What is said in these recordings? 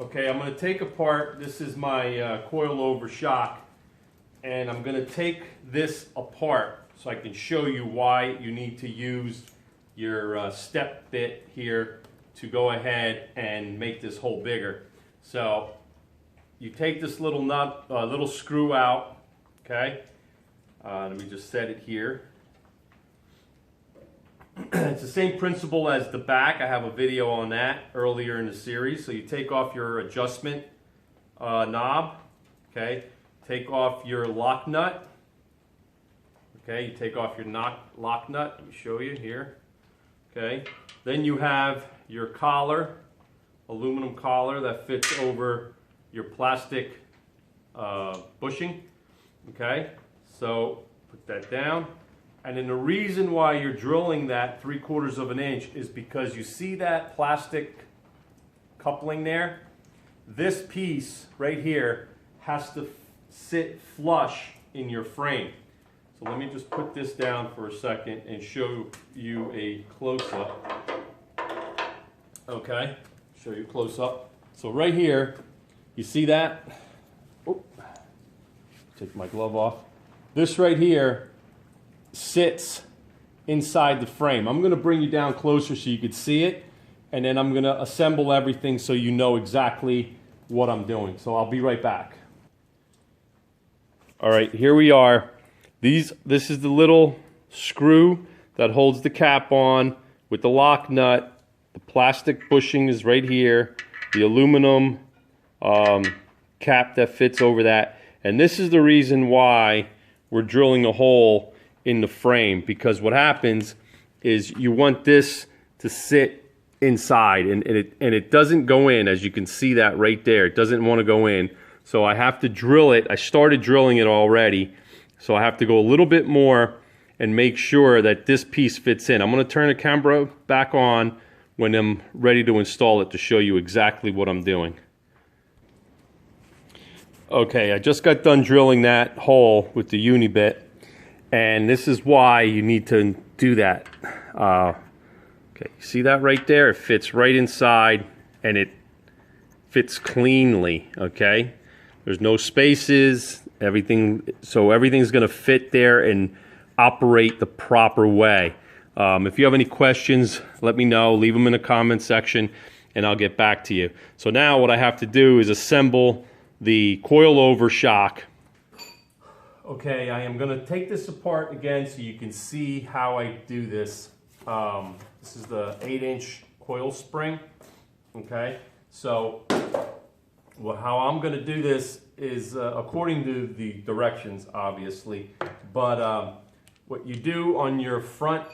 Okay, I'm going to take apart, this is my coilover shock, and I'm going to take this apart so I can show you why you need to use your step bit here to go ahead and make this hole bigger. So you take this little nut, little screw out, okay? Let me just set it here. It's the same principle as the back. I have a video on that earlier in the series. So you take off your adjustment knob, okay? Take off your lock nut, okay? You take off your lock nut. Let me show you here, okay? Then you have your collar, aluminum collar that fits over your plastic bushing, okay? So put that down. And then the reason why you're drilling that 3/4 of an inch is because you see that plastic coupling there? This piece right here has to sit flush in your frame. So let me just put this down for a second and show you a close-up. Okay, show you close-up. So right here, you see that? Oop. Take my glove off. This right here sits inside the frame. I'm going to bring you down closer so you can see it, and then I'm going to assemble everything so you know exactly what I'm doing. So I'll be right back. All right, here we are. This is the little screw that holds the cap on with the lock nut. The plastic bushing is right here. The aluminum cap that fits over that. And this is the reason why we're drilling a hole in the frame, because what happens is you want this to sit inside, and it doesn't go in, as you can see that right there. It doesn't want to go in, so I have to drill it. I started drilling it already, so I have to go a little bit more and make sure that this piece fits in. I'm going to turn the camera back on when I'm ready to install it to show you exactly what I'm doing. Okay, I just got done drilling that hole with the uni-bit. And this is why you need to do that. Okay, see that right there? It fits right inside, and it fits cleanly, okay? There's no spaces, so everything's gonna fit there and operate the proper way. If you have any questions, let me know. Leave them in the comment section, and I'll get back to you. So now what I have to do is assemble the coilover shock. Okay, I am going to take this apart again so you can see how I do this. This is the 8-inch coil spring. Okay, so how I'm going to do this is according to the directions, obviously. But what you do on your front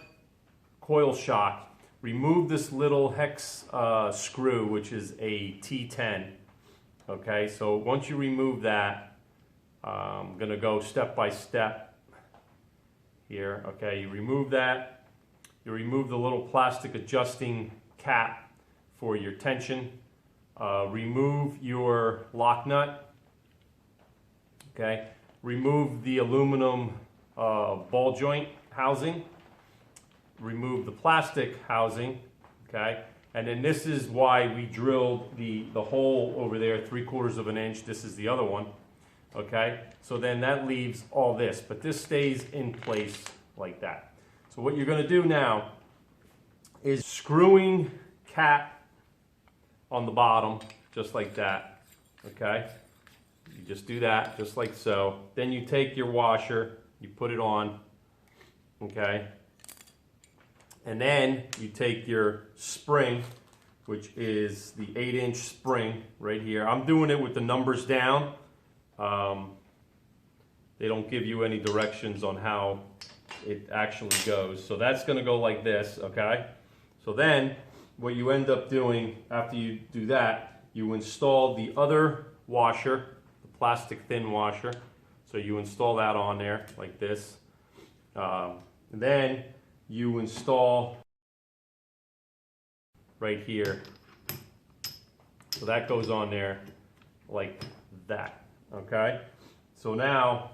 coil shock, remove this little hex screw, which is a T10. Okay, so once you remove that, I'm going to go step by step here. Okay, you remove that. You remove the little plastic adjusting cap for your tension. Remove your lock nut. Okay, remove the aluminum ball joint housing. Remove the plastic housing. Okay, and then this is why we drilled the hole over there 3/4 of an inch. This is the other one. Okay, so then that leaves all this, but this stays in place like that. So what you're going to do now is screwing cap on the bottom, just like that. Okay, you just do that, just like so. Then you take your washer, you put it on, okay, and then you take your spring, which is the 8-inch spring right here. I'm doing it with the numbers down. They don't give you any directions on how it actually goes. So that's going to go like this, okay? So then what you end up doing after you do that, you install the other washer, the plastic thin washer. So you install that on there like this. Then you install right here. So that goes on there like that, okay? So now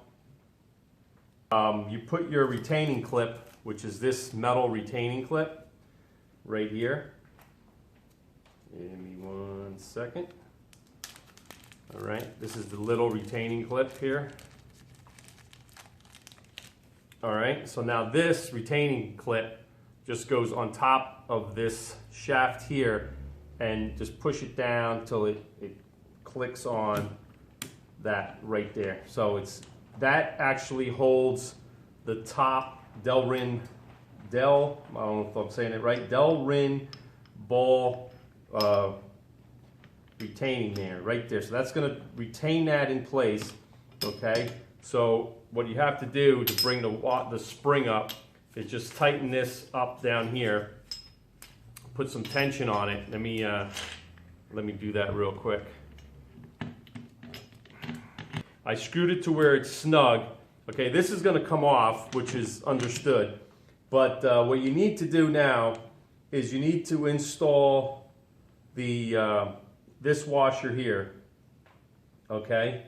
you put your retaining clip, which is this metal retaining clip right here. Give me 1 second. All right, this is the little retaining clip here. All right, so now this retaining clip just goes on top of this shaft here, and just push it down till it clicks on that right there. So that actually holds the top I don't know if I'm saying it right, Delrin ball retaining there, right there. So that's going to retain that in place, okay? So what you have to do to bring the spring up is just tighten this up down here, put some tension on it. Let me do that real quick. I screwed it to where it's snug. Okay, this is going to come off, which is understood. But what you need to do now is you need to install the this washer here. Okay,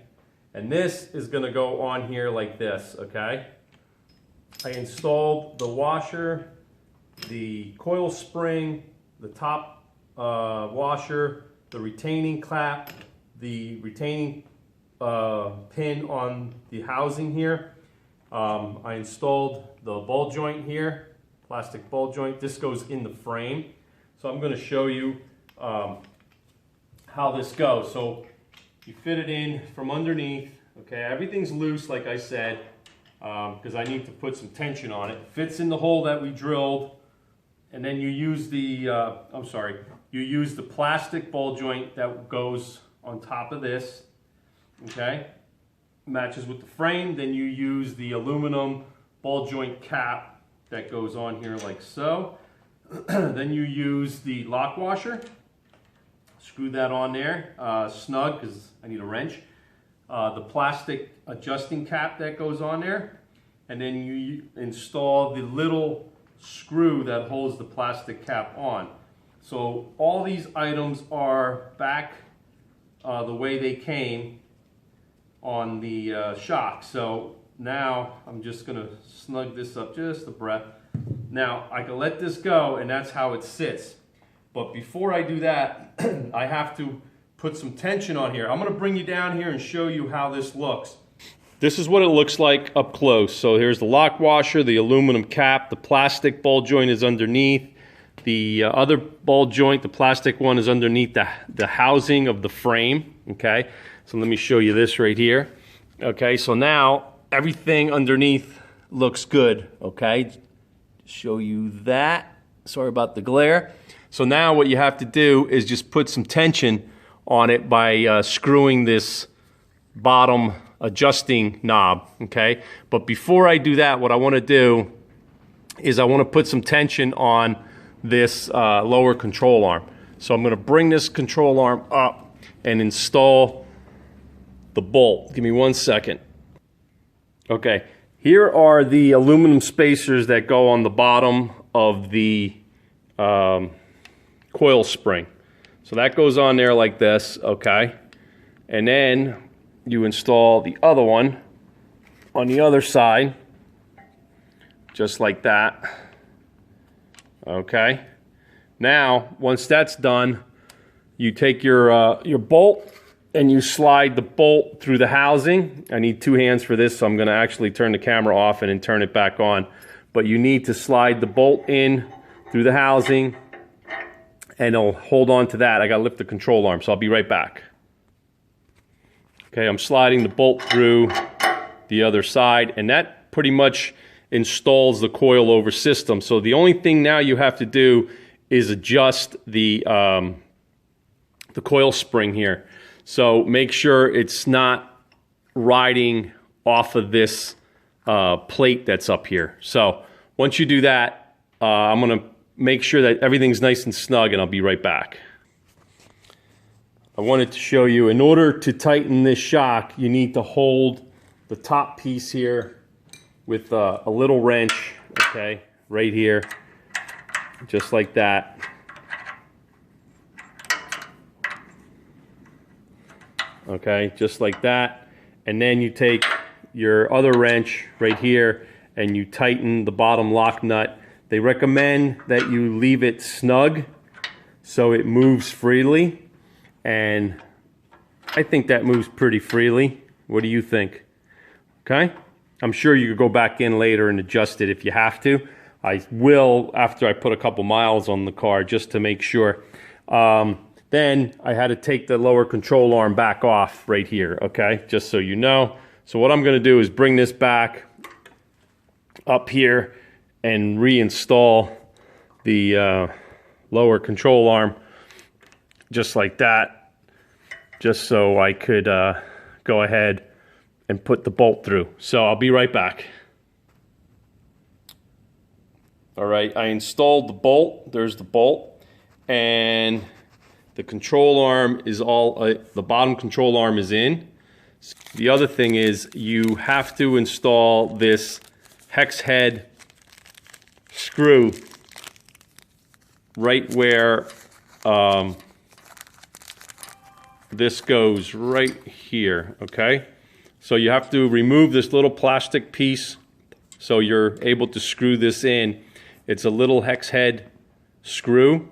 and this is going to go on here like this. Okay, I installed the washer, the coil spring, the top washer, the retaining clap, the retaining pin on the housing here. I installed the ball joint here, plastic ball joint. This goes in the frame. So I'm going to show you how this goes. So you fit it in from underneath. Okay, everything's loose like I said, because I need to put some tension on it. Fits in the hole that we drilled, and then you use the you use the plastic ball joint that goes on top of this. Okay, matches with the frame. Then you use the aluminum ball joint cap that goes on here like so. Then you use the lock washer, screw that on there snug because I need a wrench. The plastic adjusting cap that goes on there, and then you install the little screw that holds the plastic cap on. So all these items are back the way they came on the shock. So now I'm just going to snug this up just a breath. Now I can let this go, and that's how it sits. But before I do that, I have to put some tension on here. I'm going to bring you down here and show you how this looks. This is what it looks like up close. So here's the lock washer, the aluminum cap, the plastic ball joint is underneath. The other ball joint, the plastic one, is underneath the housing of the frame. Okay, so let me show you this right here. Okay, so now everything underneath looks good. Okay, show you that. Sorry about the glare. So now what you have to do is just put some tension on it by screwing this bottom adjusting knob. Okay, but before I do that, what I want to do is I want to put some tension on this lower control arm. So I'm going to bring this control arm up and install the bolt. Give me 1 second. Okay, here are the aluminum spacers that go on the bottom of the coil spring. So that goes on there like this, okay? And then you install the other one on the other side, just like that. Okay. Now, once that's done, you take your bolt and you slide the bolt through the housing. I need 2 hands for this, so I'm going to actually turn the camera off and then turn it back on. But you need to slide the bolt in through the housing, and it'll hold on to that. I got to lift the control arm, so I'll be right back. Okay, I'm sliding the bolt through the other side, and that pretty much installs the coilover system. So the only thing now you have to do is adjust the coil spring here. So make sure it's not riding off of this plate that's up here. So once you do that, I'm going to make sure that everything's nice and snug, and I'll be right back. I wanted to show you, in order to tighten this shock, you need to hold the top piece here with a little wrench, okay, right here, just like that. Okay, just like that. And then you take your other wrench right here and you tighten the bottom lock nut. They recommend that you leave it snug so it moves freely. And I think that moves pretty freely. What do you think? Okay? I'm sure you could go back in later and adjust it if you have to. I will after I put a couple miles on the car just to make sure. Then I had to take the lower control arm back off right here, okay? Just so you know. So what I'm going to do is bring this back up here and reinstall the lower control arm just like that, just so I could go ahead and put the bolt through. So I'll be right back. All right, I installed the bolt. There's the bolt, and the control arm is all, the bottom control arm is in. The other thing is you have to install this hex head screw right where this goes right here, okay? So you have to remove this little plastic piece so you're able to screw this in. It's a little hex head screw.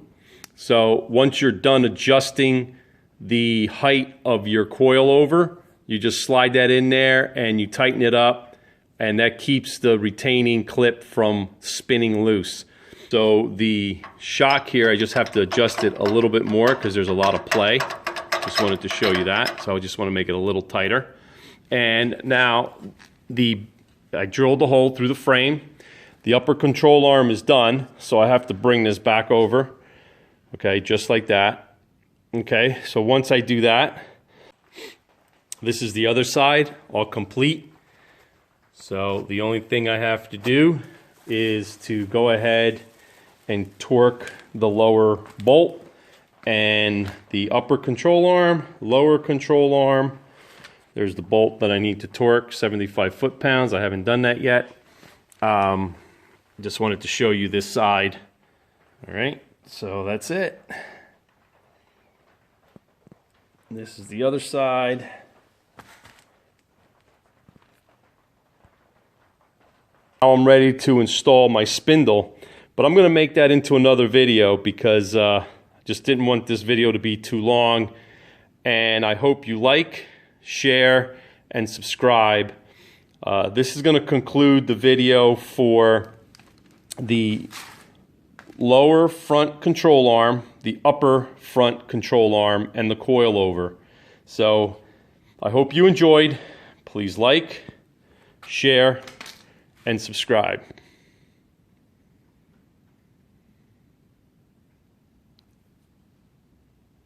So once you're done adjusting the height of your coilover, you just slide that in there and you tighten it up, and that keeps the retaining clip from spinning loose. So the shock here, I just have to adjust it a little bit more because there's a lot of play. Just wanted to show you that. So I just want to make it a little tighter. And now I drilled the hole through the frame. The upper control arm is done, so I have to bring this back over. Okay, just like that. Okay, so once I do that, this is the other side, all complete. So the only thing I have to do is to go ahead and torque the lower bolt and the upper control arm, lower control arm. There's the bolt that I need to torque, 75 foot-pounds. I haven't done that yet. Just wanted to show you this side. All right, so that's it. This is the other side. Now I'm ready to install my spindle, but I'm going to make that into another video because I just didn't want this video to be too long. And I hope you like, share, and subscribe. This is going to conclude the video for the lower front control arm, the upper front control arm, and the coilover. So I hope you enjoyed. Please like, share, and subscribe.